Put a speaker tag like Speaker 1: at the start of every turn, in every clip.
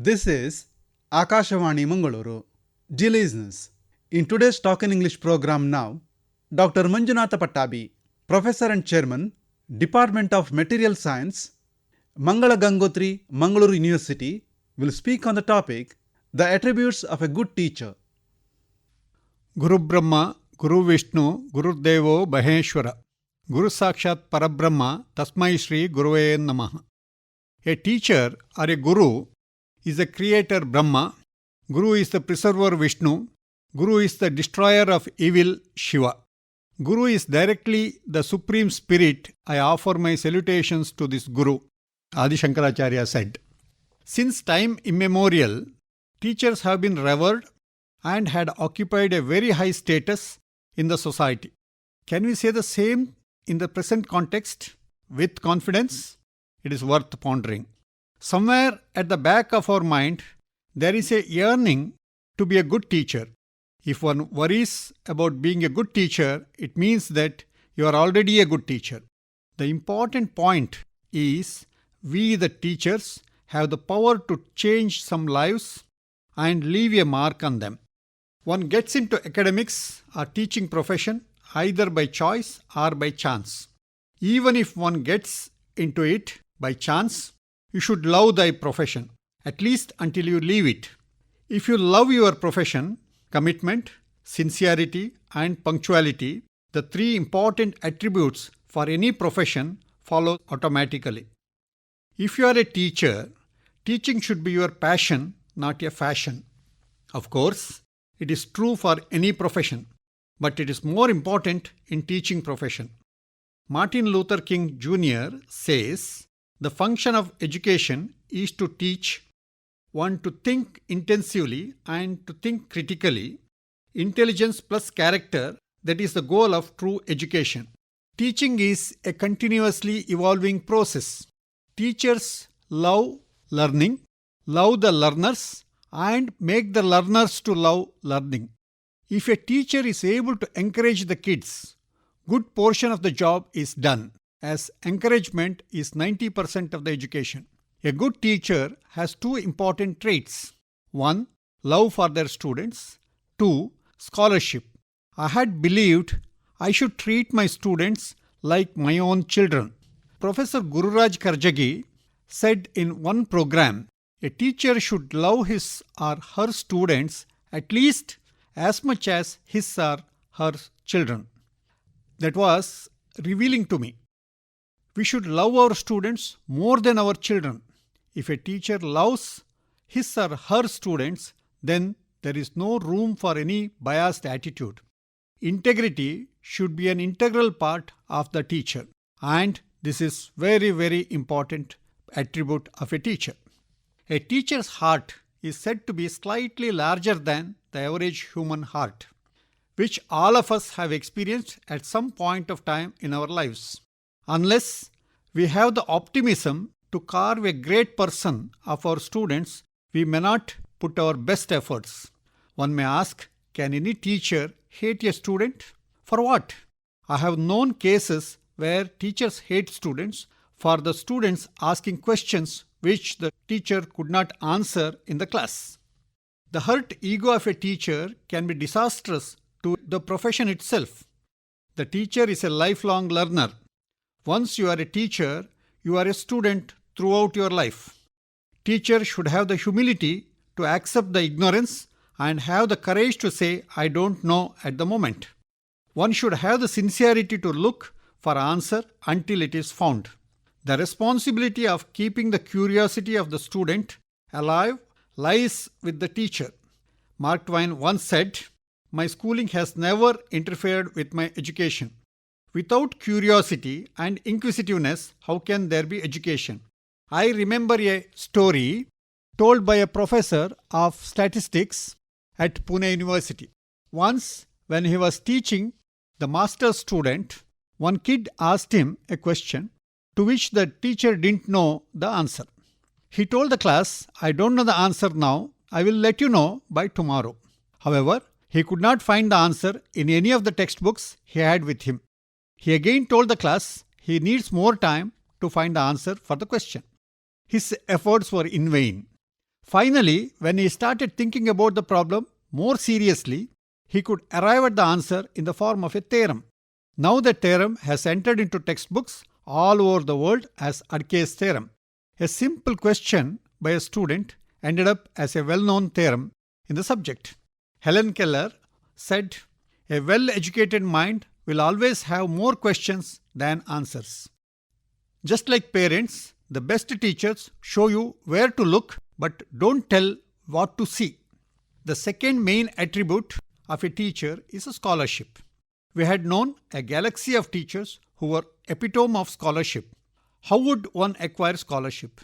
Speaker 1: This is Akashavani Mangalore. Dear listeners, in today's Talk in English program now, Dr. Manjunatha Pattabi, Professor and Chairman, Department of Material Science, Mangalagangothri, Mangalore University, will speak on the topic, The Attributes of a Good Teacher.
Speaker 2: Guru Brahma, Guru Vishnu, Guru Devo Maheshwara, Guru Sakshat Parabrahma, Tasmai Shri Guruve Namaha. A teacher or a guru is the creator Brahma, Guru is the preserver Vishnu, Guru is the destroyer of evil Shiva. Guru is directly the Supreme Spirit. I offer my salutations to this Guru, Adi Shankaracharya said. Since time immemorial, teachers have been revered and had occupied a very high status in the society. Can we say the same in the present context with confidence? It is worth pondering. Somewhere at the back of our mind, there is a yearning to be a good teacher. If one worries about being a good teacher, it means that you are already a good teacher. The important point is we, the teachers, have the power to change some lives and leave a mark on them. One gets into academics or teaching profession either by choice or by chance. Even if one gets into it by chance, you should love thy profession, at least until you leave it. If you love your profession, commitment, sincerity and punctuality, the three important attributes for any profession, follow automatically. If you are a teacher, teaching should be your passion, not a fashion. Of course, it is true for any profession, but it is more important in teaching profession. Martin Luther King Jr. says, the function of education is to teach one to think intensively and to think critically. Intelligence plus character, that is the goal of true education. Teaching is a continuously evolving process. Teachers love learning, love the learners, and make the learners to love learning. If a teacher is able to encourage the kids, good portion of the job is done, as encouragement is 90% of the education. A good teacher has two important traits. 1. Love for their students. 2. Scholarship. I had believed I should treat my students like my own children. Professor Gururaj Karjagi said in one program, a teacher should love his or her students at least as much as his or her children. That was revealing to me. We should love our students more than our children. If a teacher loves his or her students, then there is no room for any biased attitude. Integrity should be an integral part of the teacher, and this is very, very important attribute of a teacher. A teacher's heart is said to be slightly larger than the average human heart, which all of us have experienced at some point of time in our lives. Unless we have the optimism to carve a great person of our students, we may not put our best efforts. One may ask, can any teacher hate a student? For what? I have known cases where teachers hate students for the students asking questions which the teacher could not answer in the class. The hurt ego of a teacher can be disastrous to the profession itself. The teacher is a lifelong learner. Once you are a teacher, you are a student throughout your life. Teacher should have the humility to accept the ignorance and have the courage to say, I don't know at the moment. One should have the sincerity to look for answer until it is found. The responsibility of keeping the curiosity of the student alive lies with the teacher. Mark Twain once said, my schooling has never interfered with my education. Without curiosity and inquisitiveness, how can there be education? I remember a story told by a professor of statistics at Pune University. Once, when he was teaching the master's student, one kid asked him a question to which the teacher didn't know the answer. He told the class, I don't know the answer now, I will let you know by tomorrow. However, he could not find the answer in any of the textbooks he had with him. He again told the class he needs more time to find the answer for the question. His efforts were in vain. Finally, when he started thinking about the problem more seriously, he could arrive at the answer in the form of a theorem. Now the theorem has entered into textbooks all over the world as Arquet's theorem. A simple question by a student ended up as a well-known theorem in the subject. Helen Keller said, "A well-educated mind will always have more questions than answers." Just like parents, the best teachers show you where to look but don't tell what to see. The second main attribute of a teacher is a scholarship. We had known a galaxy of teachers who were epitome of scholarship. How would one acquire scholarship?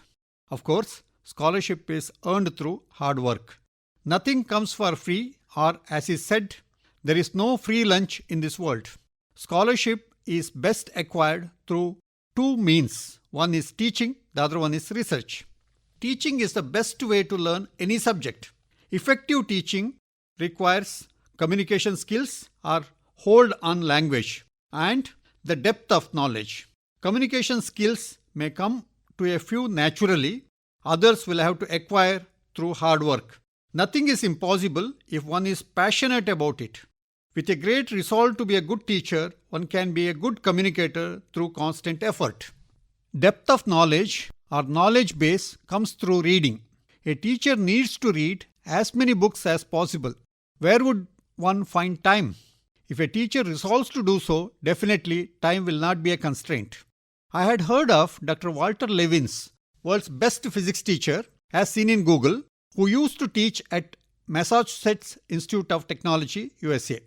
Speaker 2: Of course, scholarship is earned through hard work. Nothing comes for free, or as is said, there is no free lunch in this world. Scholarship is best acquired through two means. One is teaching, the other one is research. Teaching is the best way to learn any subject. Effective teaching requires communication skills or hold on language and the depth of knowledge. Communication skills may come to a few naturally, others will have to acquire through hard work. Nothing is impossible if one is passionate about it. With a great resolve to be a good teacher, one can be a good communicator through constant effort. Depth of knowledge or knowledge base comes through reading. A teacher needs to read as many books as possible. Where would one find time? If a teacher resolves to do so, definitely time will not be a constraint. I had heard of Dr. Walter Levins, world's best physics teacher, as seen in Google, who used to teach at Massachusetts Institute of Technology, USA.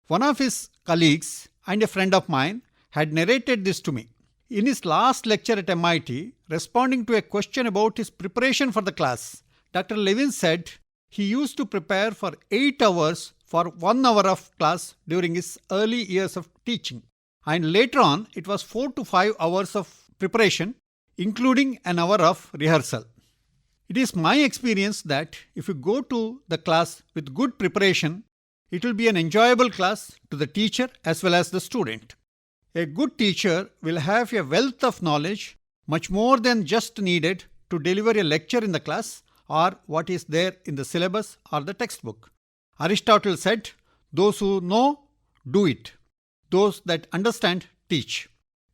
Speaker 2: One of his colleagues and a friend of mine had narrated this to me. In his last lecture at MIT, responding to a question about his preparation for the class, Dr. Levin said he used to prepare for 8 hours for 1 hour of class during his early years of teaching. And later on, it was 4 to 5 hours of preparation, including an hour of rehearsal. It is my experience that if you go to the class with good preparation, it will be an enjoyable class to the teacher as well as the student. A good teacher will have a wealth of knowledge, much more than just needed to deliver a lecture in the class or what is there in the syllabus or the textbook. Aristotle said, "Those who know, do it. Those that understand, teach."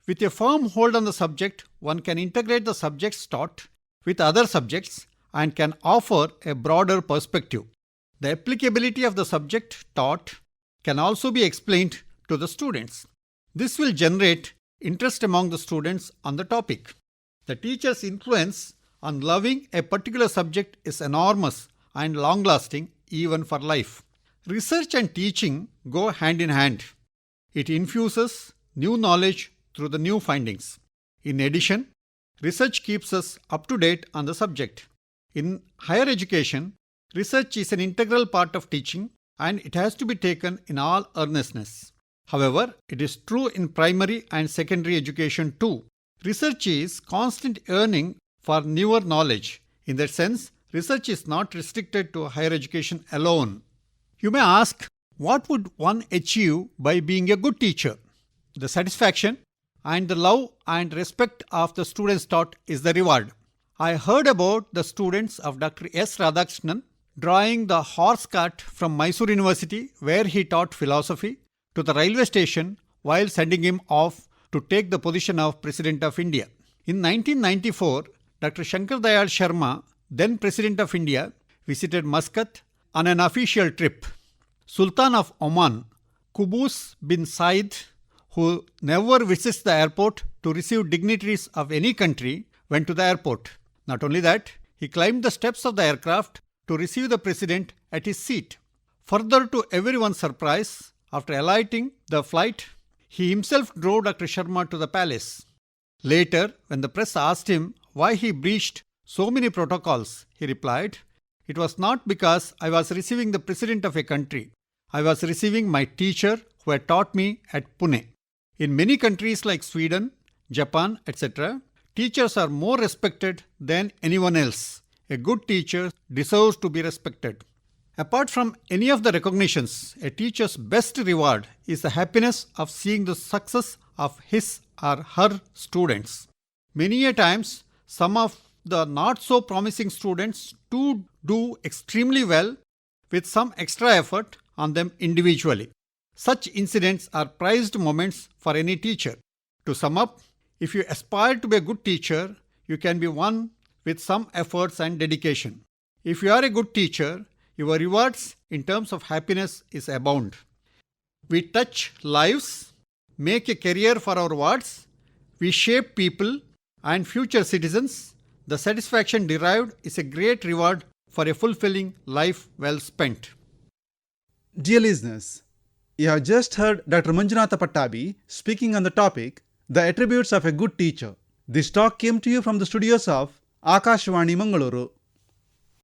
Speaker 2: With a firm hold on the subject, one can integrate the subjects taught with other subjects and can offer a broader perspective. The applicability of the subject taught can also be explained to the students. This will generate interest among the students on the topic. The teacher's influence on loving a particular subject is enormous and long-lasting even for life. Research and teaching go hand in hand. It infuses new knowledge through the new findings. In addition, research keeps us up to date on the subject. In higher education, research is an integral part of teaching and it has to be taken in all earnestness. However, it is true in primary and secondary education too. Research is constant yearning for newer knowledge. In that sense, research is not restricted to higher education alone. You may ask, what would one achieve by being a good teacher? The satisfaction and the love and respect of the students taught is the reward. I heard about the students of Dr. S. Radhakrishnan drawing the horse cart from Mysore University, where he taught philosophy, to the railway station while sending him off to take the position of President of India. In 1994, Dr. Shankar Dayal Sharma, then President of India, visited Muscat on an official trip. Sultan of Oman, Qubus bin Said, who never visits the airport to receive dignitaries of any country, went to the airport. Not only that, he climbed the steps of the aircraft to receive the president at his seat. Further to everyone's surprise, after alighting the flight, he himself drove Dr. Sharma to the palace. Later, when the press asked him why he breached so many protocols, he replied, "It was not because I was receiving the president of a country. I was receiving my teacher who had taught me at Pune." In many countries like Sweden, Japan, etc., teachers are more respected than anyone else. A good teacher deserves to be respected. Apart from any of the recognitions, a teacher's best reward is the happiness of seeing the success of his or her students. Many a times, some of the not so promising students to do extremely well with some extra effort on them individually. Such incidents are prized moments for any teacher. To sum up, if you aspire to be a good teacher, you can be one with some efforts and dedication. If you are a good teacher, your rewards in terms of happiness is abound. We touch lives, make a career for our wards, we shape people and future citizens. The satisfaction derived is a great reward for a fulfilling life well spent.
Speaker 1: Dear listeners, you have just heard Dr. Manjunatha Pattabi speaking on the topic, The Attributes of a Good Teacher. This talk came to you from the studios of Akashvani Mangalore.